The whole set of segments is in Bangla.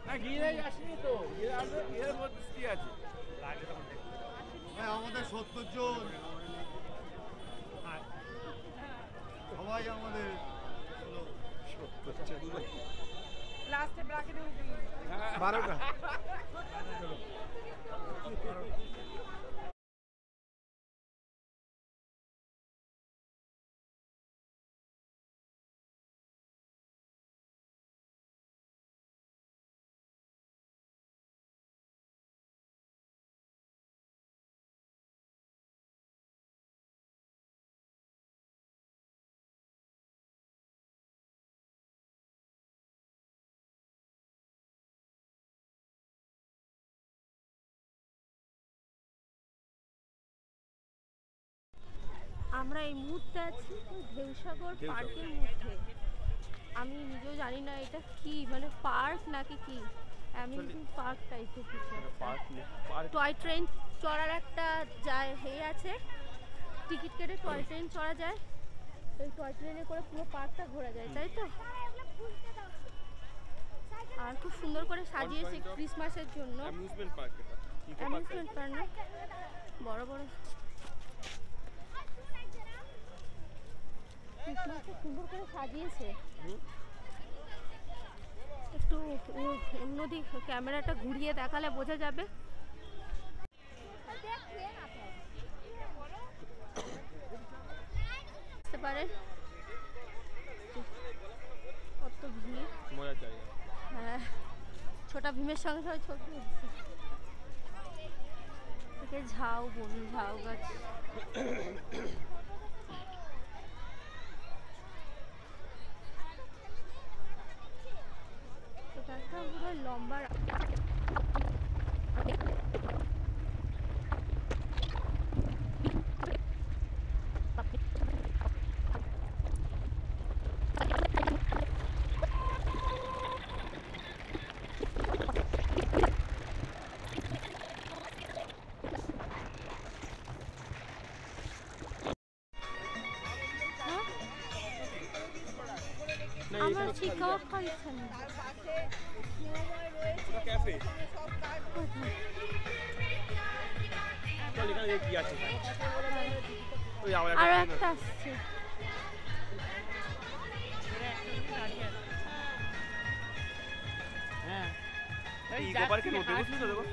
না ঘিরে আসেনি তো, ঘিরে আসবে, ঘিরে বৃষ্টি আছে আমাদের 70 জন সবাই আমাদের লাস্টে ব্র্যাকেটে উঠি 12টা। আমরা এই মুহূর্তে আছি ঢেউসাগর পার্কের মধ্যে। আমি নিজেও জানি না এটা কি, মানে পার্ক নাকি কি, অ্যামিউজমেন্ট পার্ক টাইপের কিছু। টয় ট্রেন চড়ার একটা যায় হে আছে, টিকিট কেটে টয় ট্রেন চড়া যায়। এই টয় ট্রেনে করে পুরো পার্কটা ঘোরা যায়, তাই তো? আর খুব সুন্দর করে সাজিয়েছে ক্রিসমাসের জন্য। অ্যামিউজমেন্ট পার্ক, অ্যামিউজমেন্ট পার্ক না, বড় বড় ক্রিসমাসে সুন্দর করে সাজিয়েছে। একটু অন্যদিক ক্যামেরাটা ঘুরিয়ে দেখালে বোঝা যাবে। বুঝতে পারেন কত ভিড়, মজার জায়গা। হ্যাঁ, ছোটা ভীমের সঙ্গে সঙ্গে ছবি থেকে ঝাউ বন, ঝাউ গাছ। এটা একটা পুরো লম্বা আমার চিকাও খাইছেন ক্যাফে চল, এখানে কি আছে? ওই আবার আর একটা আসছে। হ্যাঁ, এই ইকো পার্কে নতুন বসলি তো, দেখো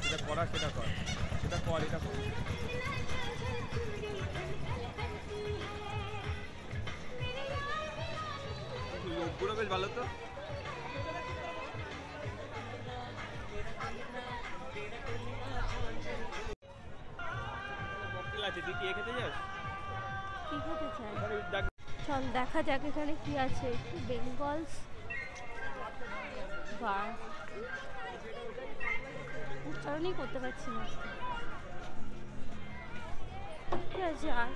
এটা করা, সেটা কর, সেটা কর, এটা কর। লোকগুলো বেশ ভালো তো। মকটেল আছে, তুই কি খেতে যাস? কি খেতে চাই? চল দেখা যাক এখানে কি আছে। একটু বেঙ্গলস বার, উচ্চারণই করতে পারছি না। কি আছে আর?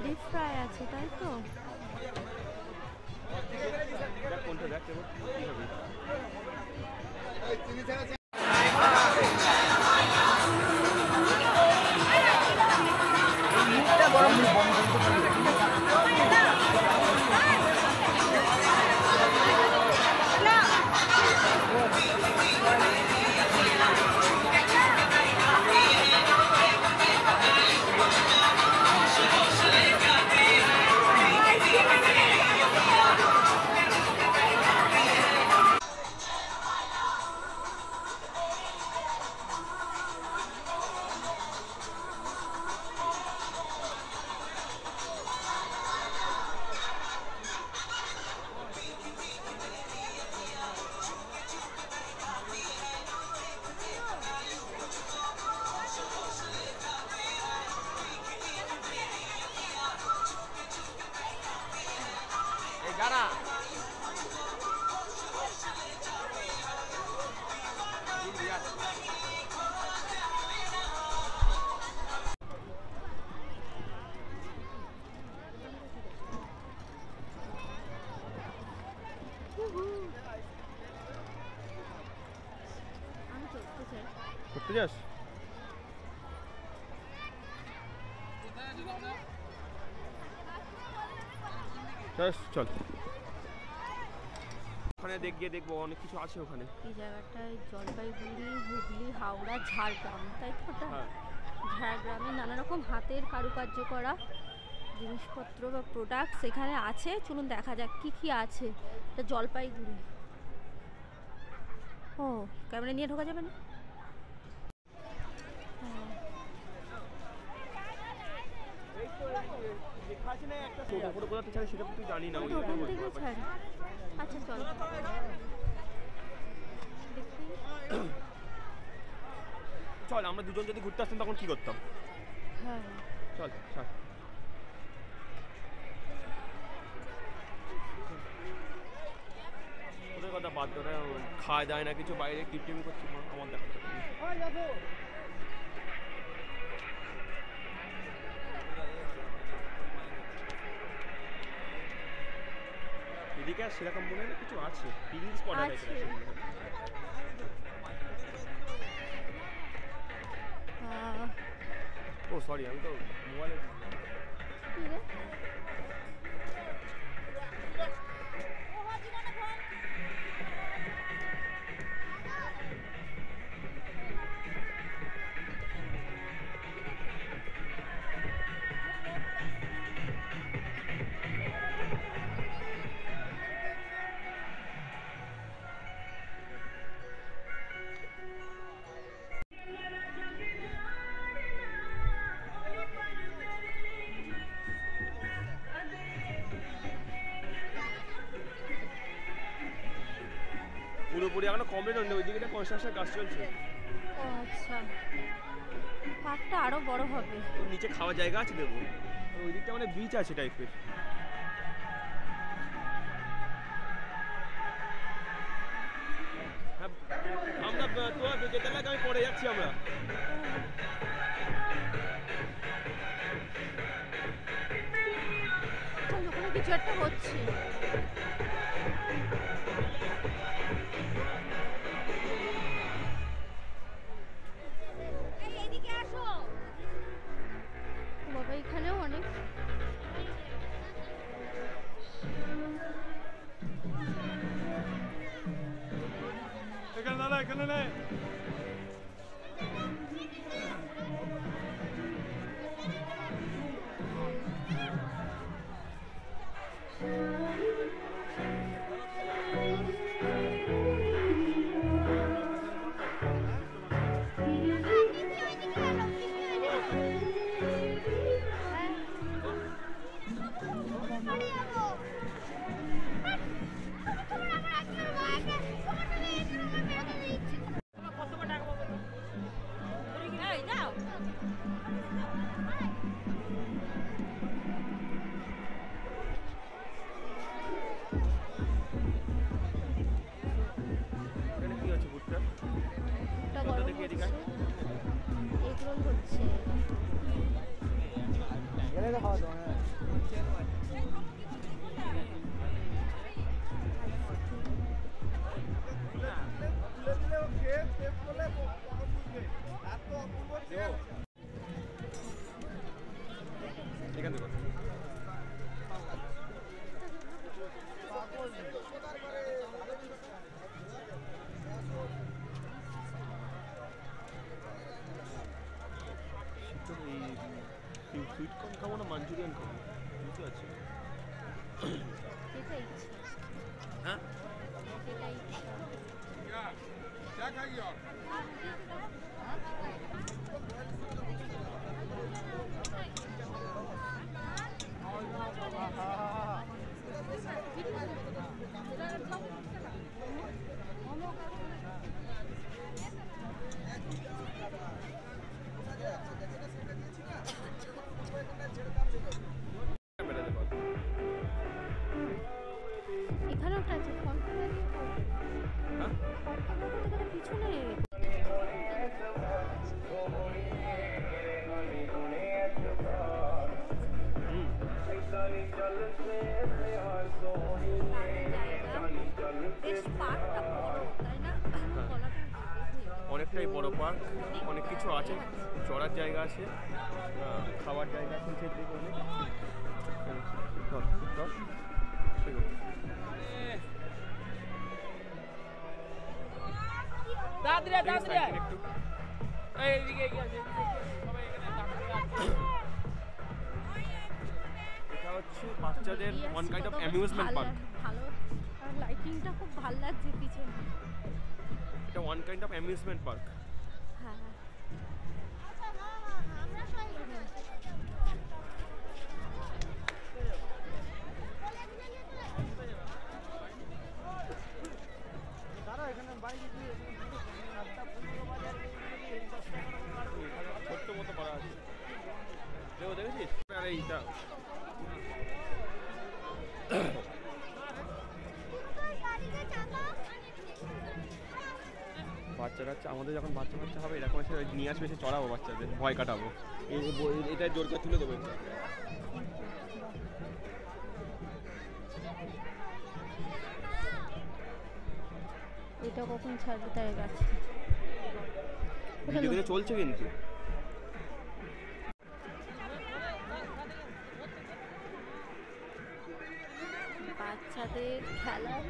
ডিপ ফ্রাই আছে, তাই তো? দেখ কোনটা, দেখ কেমন কি হবে। ঘুরতে যাস? চল ওখানে গিয়ে দেখবো অনেক কিছু আছে ওখানে। এই জায়গাটায় জলপাইগুড়ি, হুগলি, হাওড়া, ঝাড়গ্রাম, তাই তো? হ্যাঁ ঝাড়গ্রামে নানা রকম হাতের কারুকার্য করা জিনিসপত্র বা প্রোডাক্টস এখানে আছে। চলুন দেখা যাক কি কি আছে। এটা জলপাইগুড়ি। ও ক্যামেরা নিয়ে ঢোকা যাবে না? আচ্ছা চল চল আমরা দুজন যদি ঘুরতে আসতাম তখন কি করতাম? হ্যাঁ চল চল ওদের কথা বাদ করে খাওয়া যায় না কিছু, বাইরে টিপটিমি করছি আমার দেখা এদিকে আর সেরকম মনে হয় কিছু আছে, পিকনিক স্পট আছে। ও সরি আমি তো মোবাইলে কি রে? পুরোপুরি এখনো কমপ্লিট হয়নি, ওই দিকে কনস্ট্রাকশন কাজ চলছে। ও আচ্ছা, পার্কটা আরো বড় হবে। তো নিচে খাওয়ার জায়গা আছে দেখো, ওই দিকটা মানে বিচ আছে টাইপের। হ্যাঁ আমরা তোমার যেতে লাগে আমি পরে যাচ্ছি আমরা। ওখানে কিছু একটা হচ্ছে। বাবা এখানেও অনেক এখানে দাঁড়া, এখানে নেই। সুইট কর্ন খাবো না মাঞ্চুরিয়ান খাবো, বুঝতে পারছি। হ্যাঁ এখানে একটা আছে পিছনে। বেশ পার্কটা বড় তাই না? গলাটা অনেকটাই বড় পার্ক, অনেক কিছু আছে, চড়ার জায়গা আছে, খাওয়ার জায়গা আছে নিচের দিকে অনেক। চল, চল, এগো। দাদরে দেখি সাইকেল একটু। এইদিকে এগিয়ে আসে, সবাই এখানে দাঁড়িয়ে আছে। এটা হচ্ছে বাচ্চাদের one kind of amusement park. ভালো, আর লাইটিংটা খুব ভালো লাগছে পিছনে। এটা one kind of amusement park. হ্যাঁ ছোট্ট মতো করা আছে, দেখো দেখেছিস? আর এইটা বাচ্চারা আমাদের যখন বাচ্চা বাচ্চা হবে এরকম এসে নিয়ে আসবে, এসে চড়াবো বাচ্চাদের, ভয় কাটাবো। এটা জোর করে তুলে দেবো। এটা কখন ছাড়বে তাই গাছে ভিডিও চলছে কিন্তু। বাচ্চাদের খেলার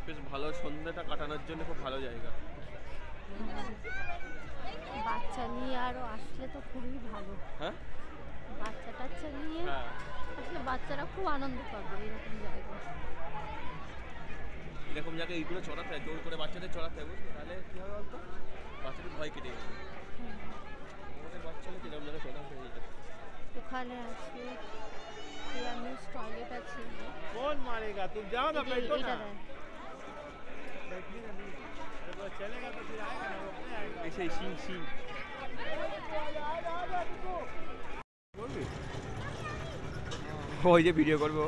বেশ ভালো, সন্ধ্যাটা কাটানোর জন্য খুব ভালো জায়গা। বাচ্চা নিয়ে আরো আসলে তো খুবই ভালো। হ্যাঁ বাচ্চা টাচ্চা নিয়ে হ্যাঁ, আসলে বাচ্চারা খুব আনন্দ পাবে এরকম জায়গায়। এরকম জায়গায় এইগুলো চড়াতে হয়, জোর করে বাচ্চাদের চড়াতে হয়, বুঝলি? তাহলে কী হবে বলতো, বাচ্চাদের ভয় কেটে যাবে। আমাদের বাচ্চা হলে কিরকম জায়গায় চড়াতে হয় এটা। ওখানে আছে পিয়ানোস টয়লেট আছে। कौन मारेगा? तुम जाओ ना, बैठो এটা ना। দেয়। बैठिएगा नहीं, जब वो चलेगा तो फिर आएगा ना, वो अपने आएगा। এসে সিং সিং ওই যে ভিডিও করবো।